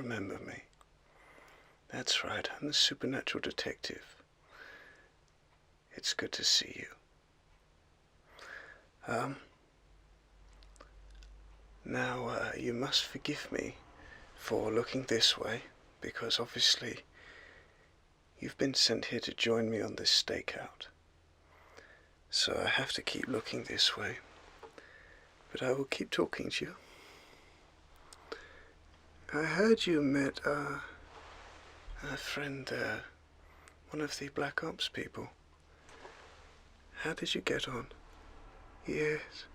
remember me. That's right, I'm the supernatural detective. It's good to see you. Now, you must forgive me for looking this way, because obviously you've been sent here to join me on this stakeout. So I have to keep looking this way, but I will keep talking to you. I heard you met a friend, one of the Black Ops people. How did you get on? Yes.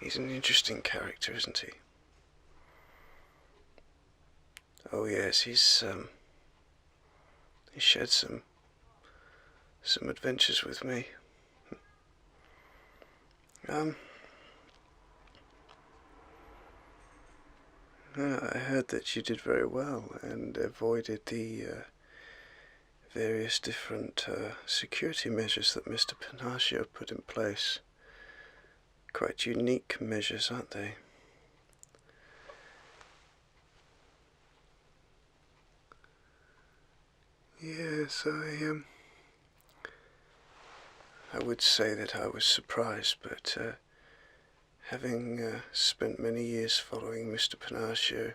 He's an interesting character, isn't he? Oh yes, he shared some adventures with me. I heard that you did very well and avoided the various different security measures that Mr. Panaccio put in place. Quite unique measures, aren't they? Yes, I would say that I was surprised, but having spent many years following Mr. Panaccio,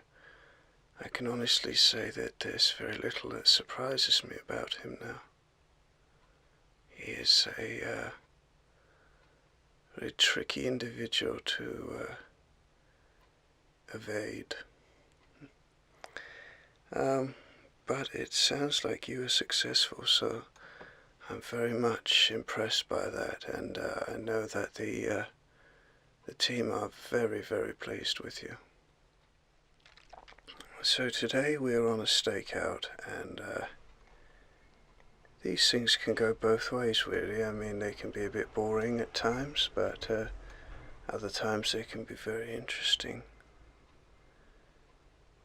I can honestly say that there's very little that surprises me about him now. He is a very tricky individual to evade. But it sounds like you were successful, so I'm very much impressed by that, and I know that the team are very, very pleased with you. So today we are on a stakeout, and these things can go both ways, really. I mean, they can be a bit boring at times, but other times they can be very interesting.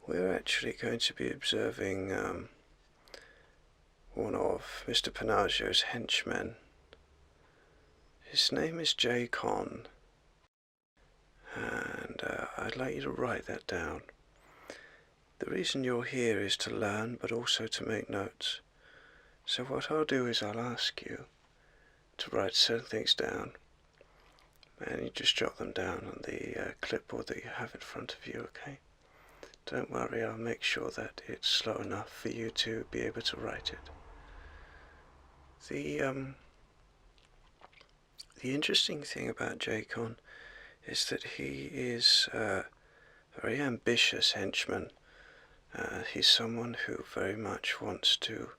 We're actually going to be observing one of Mr. Panaggio's henchmen. His name is J-Con, and I'd like you to write that down. The reason you're here is to learn, but also to make notes. So what I'll do is I'll ask you to write certain things down, and you just jot them down on the clipboard that you have in front of you, okay? Don't worry, I'll make sure that it's slow enough for you to be able to write it. The interesting thing about J-Con is that he is a very ambitious henchman. He's someone who very much wants to,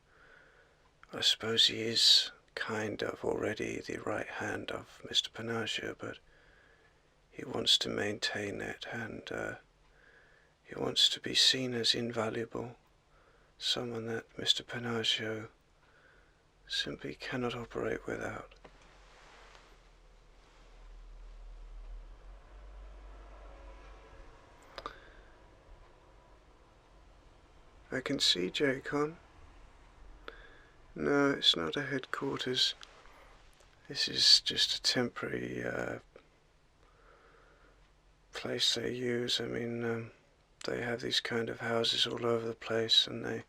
I suppose he is kind of already the right hand of Mr. Panaggio, but he wants to maintain it, and he wants to be seen as invaluable, someone that Mr. Panaggio simply cannot operate without. I can see J-Con. No, it's not a headquarters. This is just a temporary place they use. I mean, they have these kind of houses all over the place, and they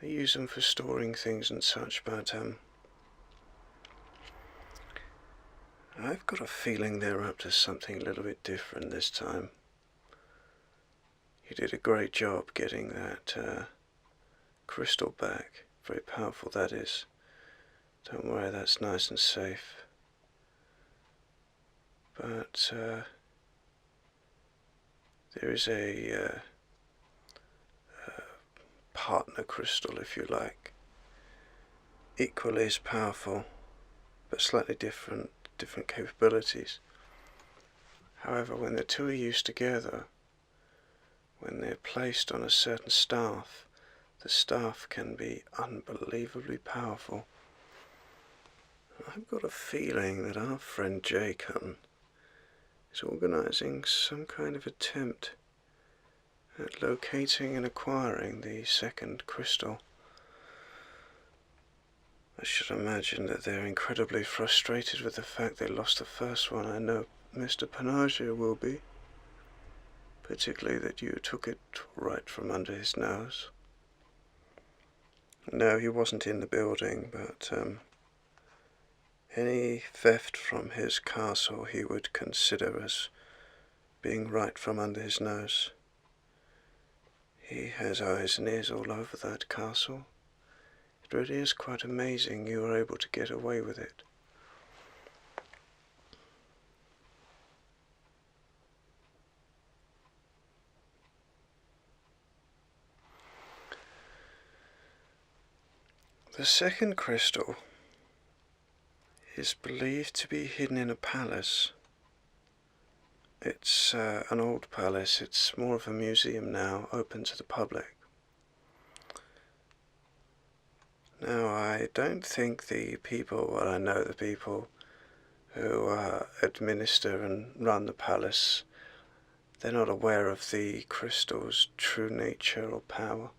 use them for storing things and such, but I've got a feeling they're up to something a little bit different this time. You did a great job getting that crystal back. Very powerful, that is. Don't worry, that's nice and safe. But there is a partner crystal, if you like. Equally as powerful, but slightly different capabilities. However, when the two are used together, when they're placed on a certain staff, the staff can be unbelievably powerful. I've got a feeling that our friend J-Con is organising some kind of attempt at locating and acquiring the second crystal. I should imagine that they're incredibly frustrated with the fact they lost the first one. I know Mr. Panaggio will be. particularly that you took it right from under his nose. No, he wasn't in the building, but any theft from his castle he would consider as being right from under his nose. He has eyes and ears all over that castle. It really is quite amazing you were able to get away with it. The second crystal is believed to be hidden in a palace. It's an old palace. It's more of a museum now, open to the public. Now, I don't think the people, well, I know the people who administer and run the palace, they're not aware of the crystal's true nature or power.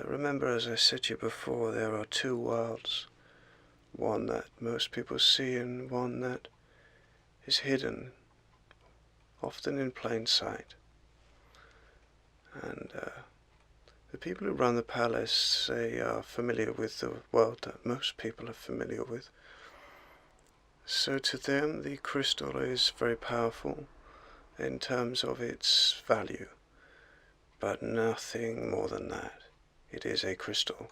Remember, as I said to you before, there are two worlds. One that most people see and one that is hidden, often in plain sight. And the people who run the palace, they are familiar with the world that most people are familiar with. So to them, the crystal is very powerful in terms of its value, but nothing more than that. It is a crystal.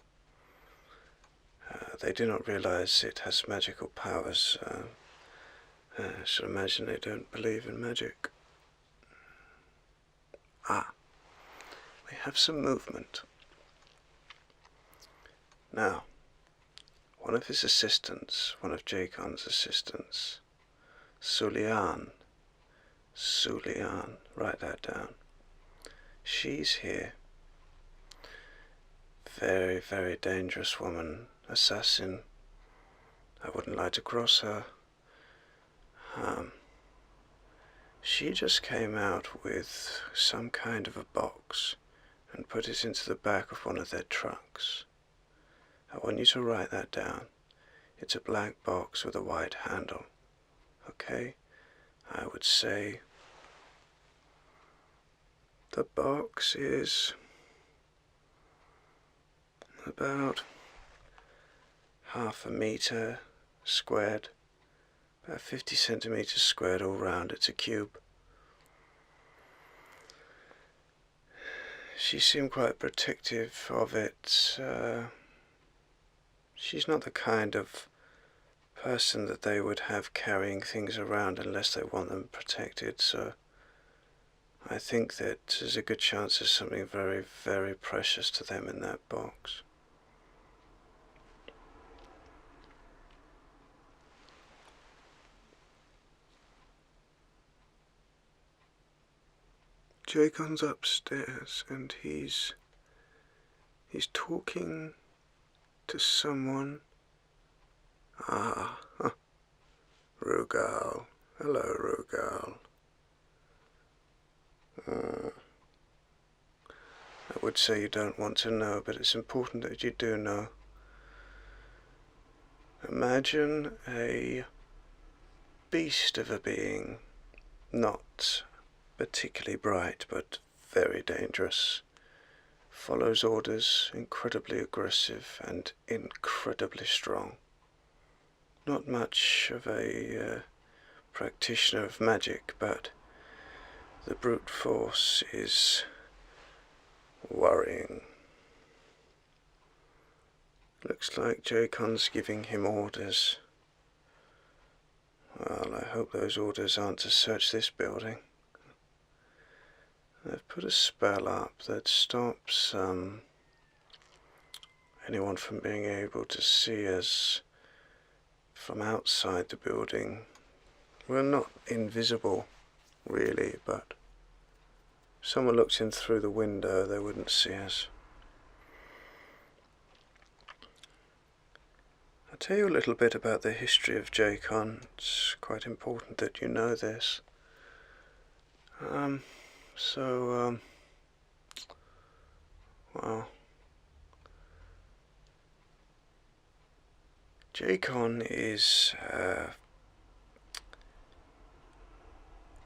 They do not realize it has magical powers. I should imagine they don't believe in magic. We have some movement. Now, one of his assistants, one of Jacon's assistants, Sulian, write that down. She's here. Very, very dangerous woman, assassin. I wouldn't like to cross her. She just came out with some kind of a box and put it into the back of one of their trucks. I want you to write that down. It's a black box with a white handle. Okay? I would say the box is about half a meter squared, about 50 centimeters squared all round. It's a cube. She seemed quite protective of it. She's not the kind of person that they would have carrying things around unless they want them protected, so I think that there's a good chance there's something very, very precious to them in that box. Jacon's upstairs and he's talking to someone. Rugal. Hello, Rugal. I would say you don't want to know, but it's important that you do know. Imagine a beast of a being, not particularly bright, but very dangerous. Follows orders, incredibly aggressive and incredibly strong. Not much of a practitioner of magic, but the brute force is worrying. Looks like Jacon's giving him orders. Well, I hope those orders aren't to search this building. They've put a spell up that stops anyone from being able to see us from outside the building. We're not invisible, really, but if someone looked in through the window, they wouldn't see us. I'll tell you a little bit about the history of Jacon. It's quite important that you know this. Well, Jacon is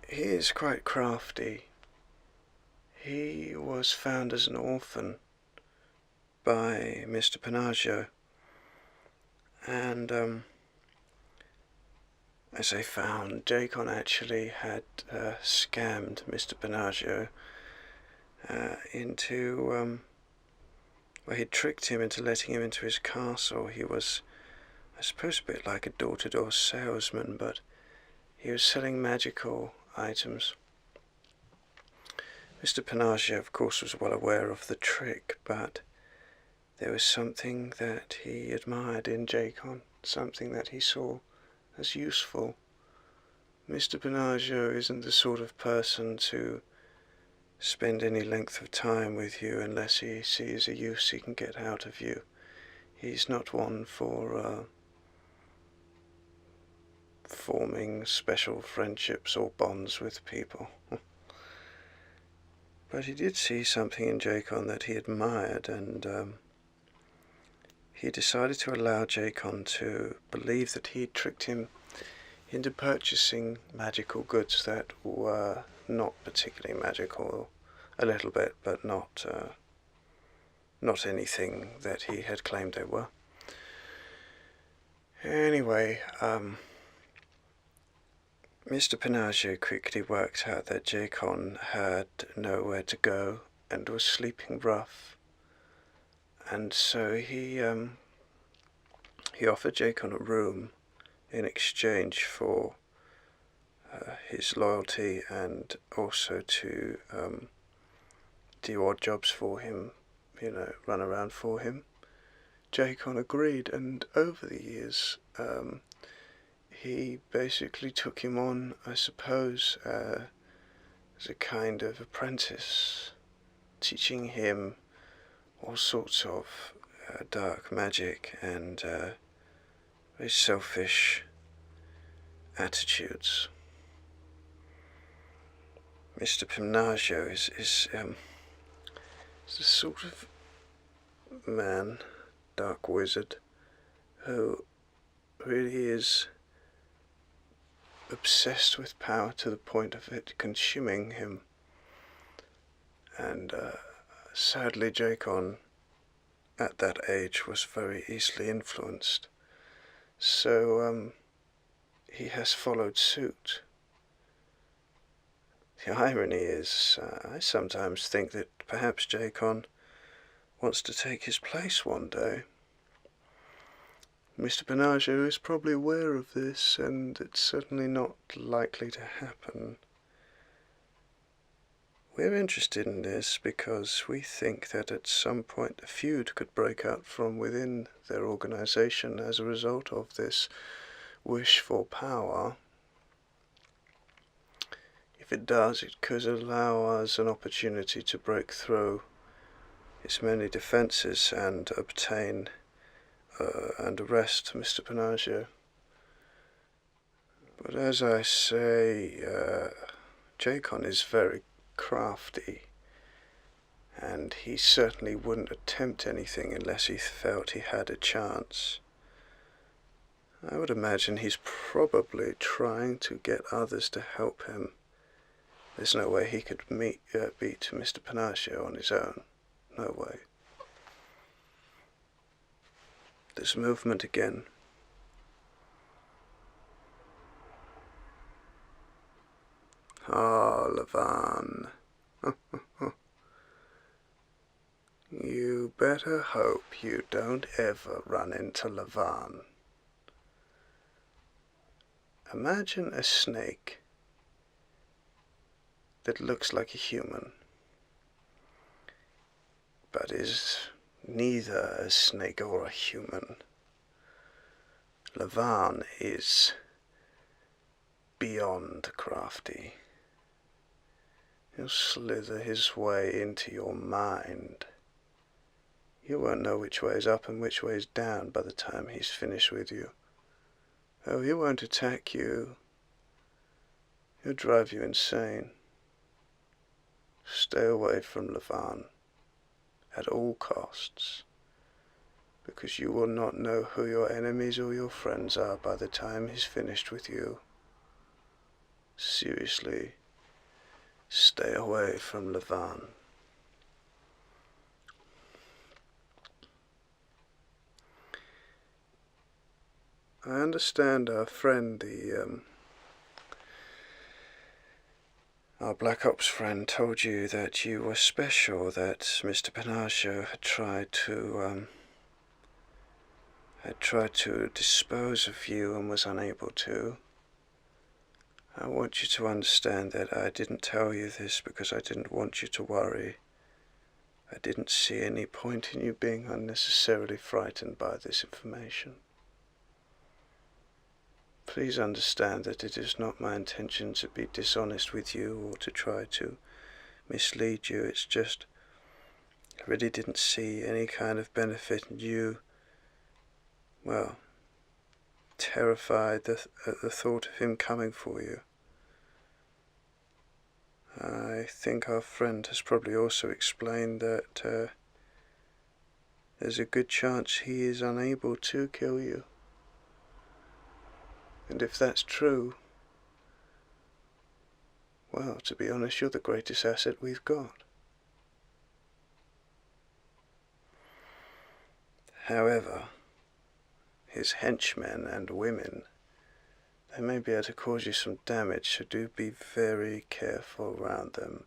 he is quite crafty. He was found as an orphan by Mr. Panaggio, and as they found, Jacon actually had scammed Mr. Panaggio into, well, he'd tricked him into letting him into his castle. He was, I suppose, a bit like a door-to-door salesman, but he was selling magical items. Mr. Panaggio, of course, was well aware of the trick, but there was something that he admired in Jacon, something that he saw as useful. Mr. Panaggio isn't the sort of person to spend any length of time with you unless he sees a use he can get out of you. He's not one for forming special friendships or bonds with people. But he did see something in Jacon that he admired, and he decided to allow Jacon to believe that he had tricked him into purchasing magical goods that were not particularly magical, a little bit, but not anything that he had claimed they were. Anyway, Mr. Panaggio quickly worked out that Jacon had nowhere to go and was sleeping rough, and so he offered Jacon a room in exchange for his loyalty, and also to do odd jobs for him, run around for him. Jacon agreed, and over the years he basically took him on, I suppose, as a kind of apprentice, teaching him all sorts of dark magic and very selfish attitudes. Mr. Panaggio is the sort of man, dark wizard, who really is obsessed with power to the point of it consuming him. And sadly, Jacon at that age was very easily influenced. So he has followed suit. The irony is, I sometimes think that perhaps Jacon wants to take his place one day. Mr. Panaggio is probably aware of this, and it's certainly not likely to happen. We're interested in this because we think that at some point a feud could break out from within their organization as a result of this wish for power. If it does, it could allow us an opportunity to break through its many defences and obtain and arrest Mr. Panaggio. But as I say, Jacon is very crafty, and he certainly wouldn't attempt anything unless he felt he had a chance. I would imagine he's probably trying to get others to help him. There's no way he could beat Mr. Panaggio on his own. No way. There's movement again. Ah, Levan. You better hope you don't ever run into Levan. Imagine a snake that looks like a human, but is neither a snake or a human. Levan is beyond crafty. He'll slither his way into your mind. You won't know which way is up and which way is down by the time he's finished with you. Oh, he won't attack you. He'll drive you insane. Stay away from Levan at all costs, because you will not know who your enemies or your friends are by the time he's finished with you. seriously stay away from Levan. I understand our friend, our Black Ops friend, told you that you were special, that Mr. Panaccio had tried to dispose of you and was unable to. I want you to understand that I didn't tell you this because I didn't want you to worry. I didn't see any point in you being unnecessarily frightened by this information. Please understand that it is not my intention to be dishonest with you or to try to mislead you. It's just, I really didn't see any kind of benefit in you, well, terrified at the thought of him coming for you. I think our friend has probably also explained that there's a good chance he is unable to kill you. And if that's true, well, to be honest, you're the greatest asset we've got. However, his henchmen and women, they may be able to cause you some damage, so do be very careful around them.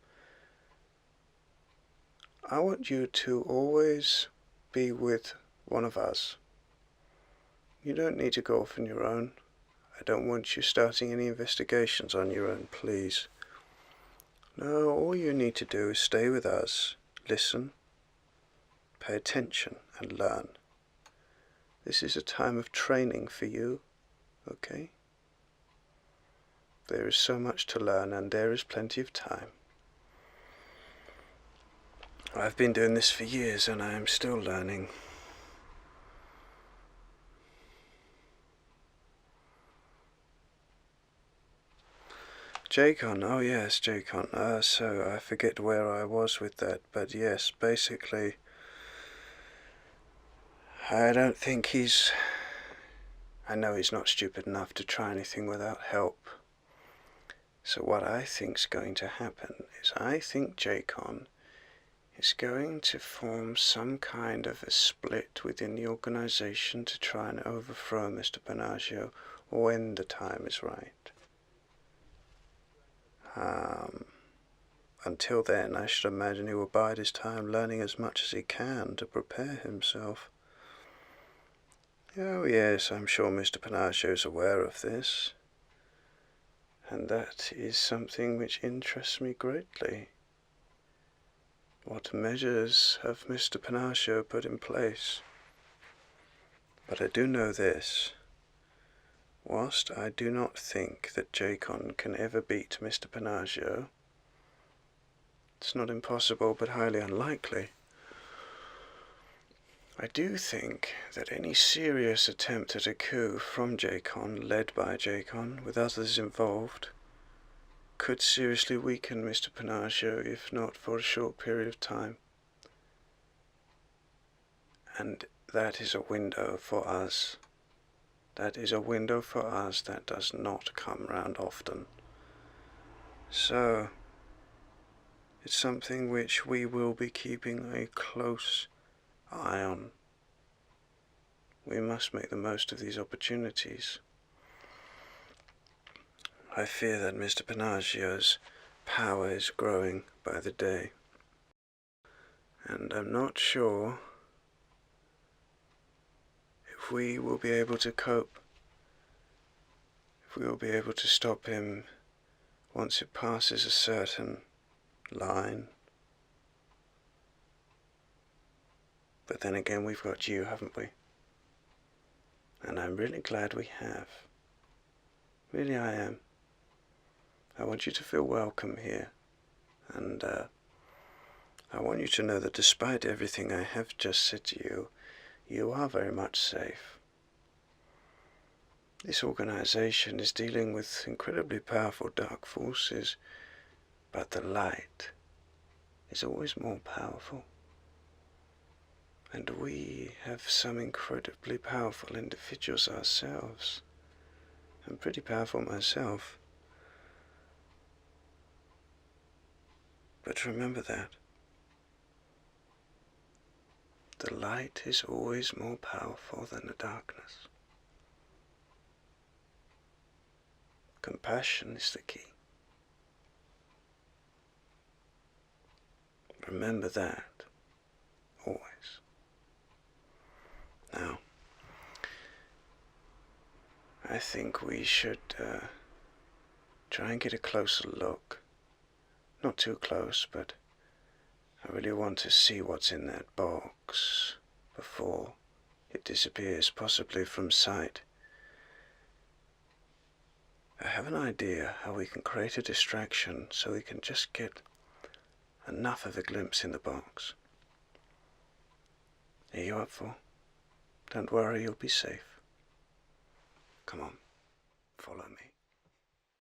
I want you to always be with one of us. You don't need to go off on your own. I don't want you starting any investigations on your own, please. No, all you need to do is stay with us, listen, pay attention, and learn. This is a time of training for you, okay? There is so much to learn, and there is plenty of time. I've been doing this for years, and I am still learning. Jacon, oh yes, Jacon. So I forget where I was with that, but yes, basically, I don't think I know he's not stupid enough to try anything without help. So what I think's going to happen is I think Jacon is going to form some kind of a split within the organization to try and overthrow Mr. Panaccio when the time is right. Until then, I should imagine he will bide his time learning as much as he can to prepare himself. Oh yes, I'm sure Mr. Panaccio is aware of this, and that is something which interests me greatly. What measures have Mr. Panaccio put in place? But I do know this. Whilst I do not think that Jacon can ever beat Mr. Panaccio, it's not impossible but highly unlikely. I do think that any serious attempt at a coup from Jacon, led by Jacon, with others involved, could seriously weaken Mr. Panaccio, if not for a short period of time. And that is a window for us. That is a window for us that does not come round often. So, it's something which we will be keeping a close eye on. We must make the most of these opportunities. I fear that Mr. Panaccio's power is growing by the day, and I'm not sure if we will be able to cope, if we will be able to stop him once it passes a certain line. But then again, we've got you, haven't we? And I'm really glad we have. Really I am. I want you to feel welcome here, and I want you to know that despite everything I have just said to you, you are very much safe. This organization is dealing with incredibly powerful dark forces, but the light is always more powerful. And we have some incredibly powerful individuals ourselves. I'm pretty powerful myself. But remember that the light is always more powerful than the darkness. Compassion is the key. Remember that, always. Now, I think we should try and get a closer look. Not too close, but I really want to see what's in that box before it disappears, possibly from sight. I have an idea how we can create a distraction so we can just get enough of a glimpse in the box. Are you up for? Don't worry, you'll be safe. Come on, follow me.